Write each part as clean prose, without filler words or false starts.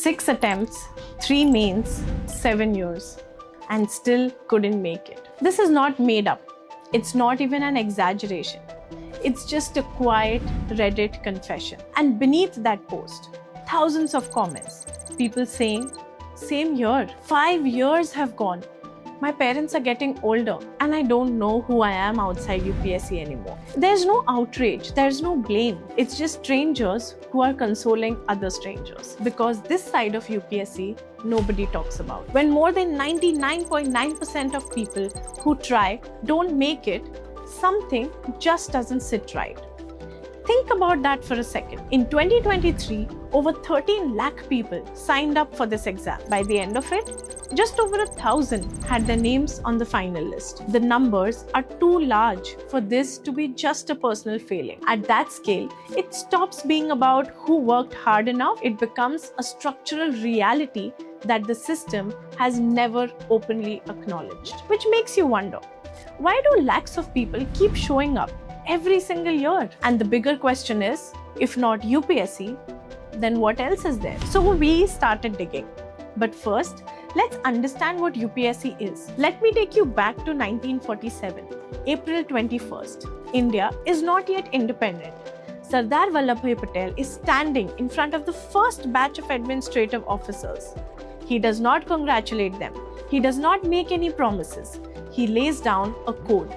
6 attempts, 3 mains, 7 years, and still couldn't make it. This is not made up. It's not even an exaggeration. It's just a quiet Reddit confession. And beneath that post, thousands of comments. People saying, same year, 5 years have gone. My parents are getting older and I don't know who I am outside UPSC anymore. There's no outrage, there's no blame. It's just strangers who are consoling other strangers. Because this side of UPSC, nobody talks about. When more than 99.9% of people who try don't make it, something just doesn't sit right. Think about that for a second. In 2023, over 13 lakh people signed up for this exam. By the end of it, just over 1,000 had their names on the final list. The numbers are too large for this to be just a personal failing. At that scale, it stops being about who worked hard enough. It becomes a structural reality that the system has never openly acknowledged. Which makes you wonder, why do lakhs of people keep showing up every single year? And the bigger question is, if not UPSC, then what else is there? So we started digging. But first, let's understand what UPSC is. Let me take you back to 1947, April 21st. India is not yet independent. Sardar Vallabhbhai Patel is standing in front of the first batch of administrative officers. He does not congratulate them. He does not make any promises. He lays down a code.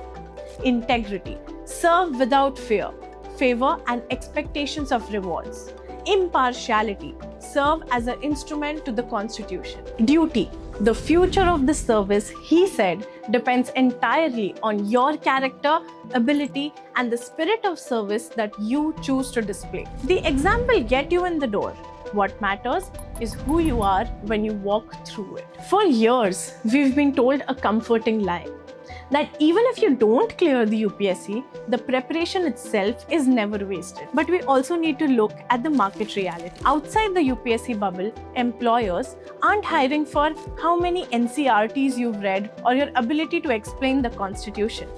Integrity. Serve without fear, favor and expectations of rewards. Impartiality. Serve as an instrument to the Constitution. Duty. The future of the service, he said, depends entirely on your character, ability, and the spirit of service that you choose to display. The exam will get you in the door. What matters is who you are when you walk through it. For years, we've been told a comforting lie, that even if you don't clear the UPSC, the preparation itself is never wasted. But we also need to look at the market reality. Outside the UPSC bubble, employers aren't hiring for how many NCRTs you've read or your ability to explain the Constitution.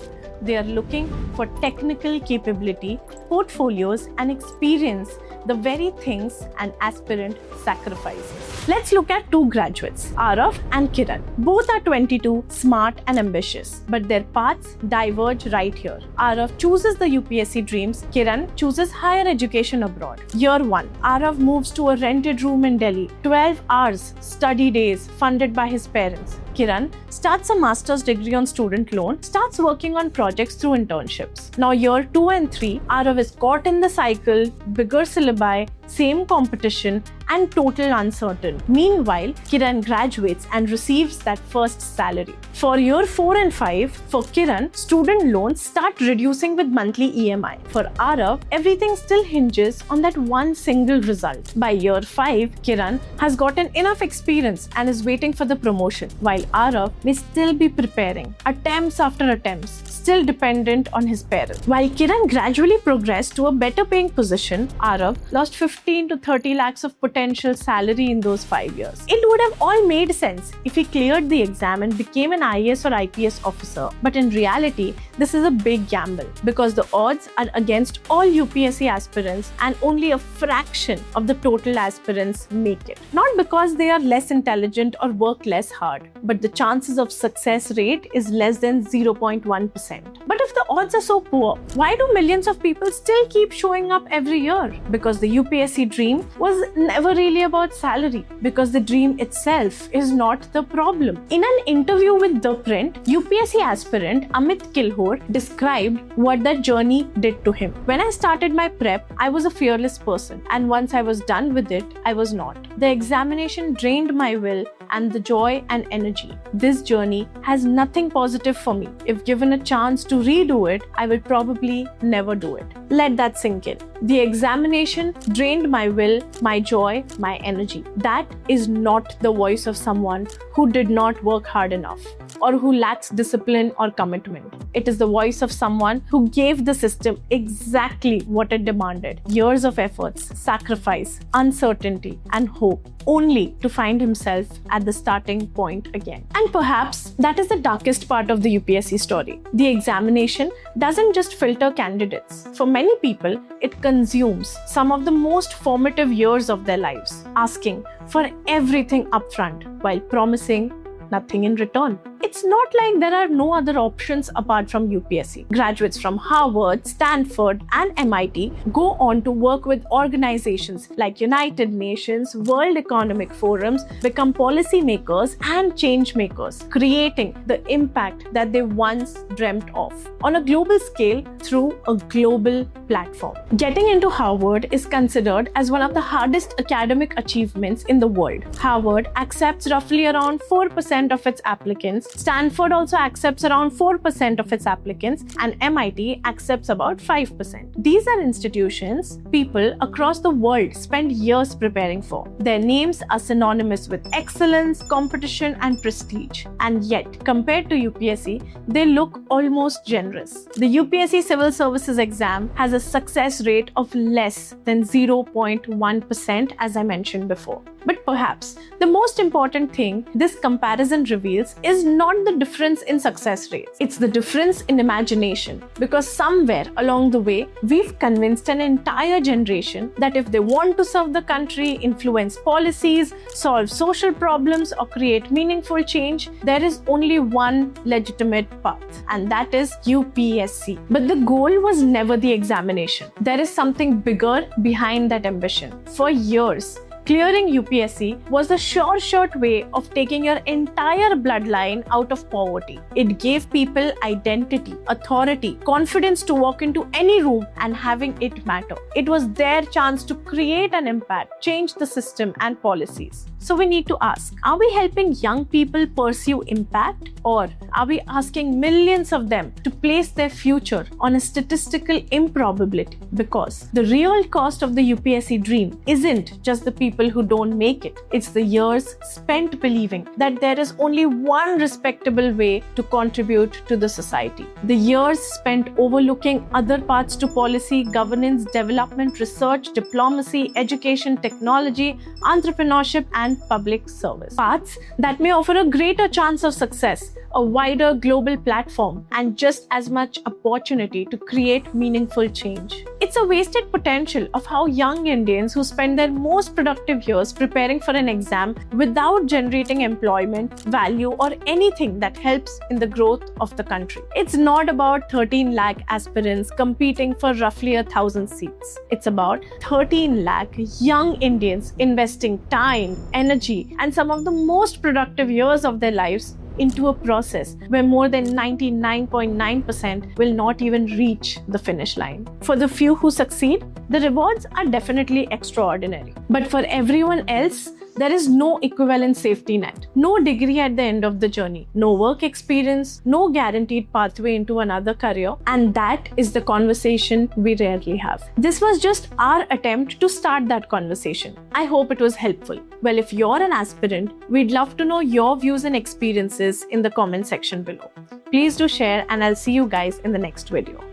They are looking for technical capability, portfolios, and experience, the very things an aspirant sacrifices. Let's look at two graduates, Arav and Kiran. Both are 22, smart and ambitious, but their paths diverge right here. Arav chooses the UPSC dreams, Kiran chooses higher education abroad. Year 1, Arav moves to a rented room in Delhi, 12 hours, study days, funded by his parents. Kiran starts a master's degree on student loan, starts working on projects through internships. Now year 2 and 3, Arav is caught in the cycle, bigger syllabi, same competition, and total uncertain. Meanwhile, Kiran graduates and receives that first salary. For year 4 and 5, for Kiran, student loans start reducing with monthly EMI. For Arav, everything still hinges on that one single result. By year 5, Kiran has gotten enough experience and is waiting for the promotion, while Arav may still be preparing, attempts after attempts, still dependent on his parents. While Kiran gradually progressed to a better paying position, Arav lost 15 to 30 lakhs of potential salary in those 5 years. It would have all made sense if he cleared the exam and became an IAS or IPS officer. But in reality, this is a big gamble because the odds are against all UPSC aspirants and only a fraction of the total aspirants make it. Not because they are less intelligent or work less hard, but the chances of success rate is less than 0.1%. But if the odds are so poor, why do millions of people still keep showing up every year? Because the UPSC dream was never really about salary, because the dream itself is not the problem. In an interview with The Print, UPSC aspirant Amit Kilhor described what that journey did to him. When I started my prep, I was a fearless person, and once I was done with it, I was not. The examination drained my will and the joy and energy. This journey has nothing positive for me. If given a chance to redo it, I will probably never do it. Let that sink in. The examination drained my will, my joy, my energy. That is not the voice of someone who did not work hard enough or who lacks discipline or commitment. It is the voice of someone who gave the system exactly what it demanded: years of efforts, sacrifice, uncertainty, and hope, only to find himself at the starting point again. And perhaps that is the darkest part of the UPSC story. The examination doesn't just filter candidates. For many people, it consumes some of the most formative years of their lives, asking for everything upfront while promising nothing in return. It's not like there are no other options apart from UPSC. Graduates from Harvard, Stanford, and MIT go on to work with organizations like United Nations, World Economic Forums, become policymakers and change makers, creating the impact that they once dreamt of on a global scale through a global platform. Getting into Harvard is considered as one of the hardest academic achievements in the world. Harvard accepts roughly around 4% of its applicants. Stanford also accepts around 4% of its applicants, and MIT accepts about 5%. These are institutions people across the world spend years preparing for. Their names are synonymous with excellence, competition, and prestige. And yet, compared to UPSC, they look almost generous. The UPSC Civil Services exam has a success rate of less than 0.1%, as I mentioned before. But perhaps the most important thing this comparison reveals is not the difference in success rates. It's the difference in imagination. Because somewhere along the way, we've convinced an entire generation that if they want to serve the country, influence policies, solve social problems, or create meaningful change, there is only one legitimate path, and that is UPSC. But the goal was never the examination. There is something bigger behind that ambition. For years, clearing UPSC was the sure-shot way of taking your entire bloodline out of poverty. It gave people identity, authority, confidence to walk into any room and having it matter. It was their chance to create an impact, change the system and policies. So we need to ask, are we helping young people pursue impact, or are we asking millions of them to place their future on a statistical improbability? Because the real cost of the UPSC dream isn't just the people who don't make it. It's the years spent believing that there is only one respectable way to contribute to the society. The years spent overlooking other paths to policy, governance, development, research, diplomacy, education, technology, entrepreneurship, and public service. Paths that may offer a greater chance of success, a wider global platform, and just as much opportunity to create meaningful change. It's a wasted potential of how young Indians who spend their most productive years preparing for an exam without generating employment, value, or anything that helps in the growth of the country. It's not about 13 lakh aspirants competing for roughly 1,000 seats. It's about 13 lakh young Indians investing time, energy, and some of the most productive years of their lives into a process where more than 99.9% will not even reach the finish line. For the few who succeed, the rewards are definitely extraordinary. But for everyone else, there is no equivalent safety net, no degree at the end of the journey, no work experience, no guaranteed pathway into another career, and that is the conversation we rarely have. This was just our attempt to start that conversation. I hope it was helpful. Well, if you're an aspirant, we'd love to know your views and experiences in the comment section below. Please do share, and I'll see you guys in the next video.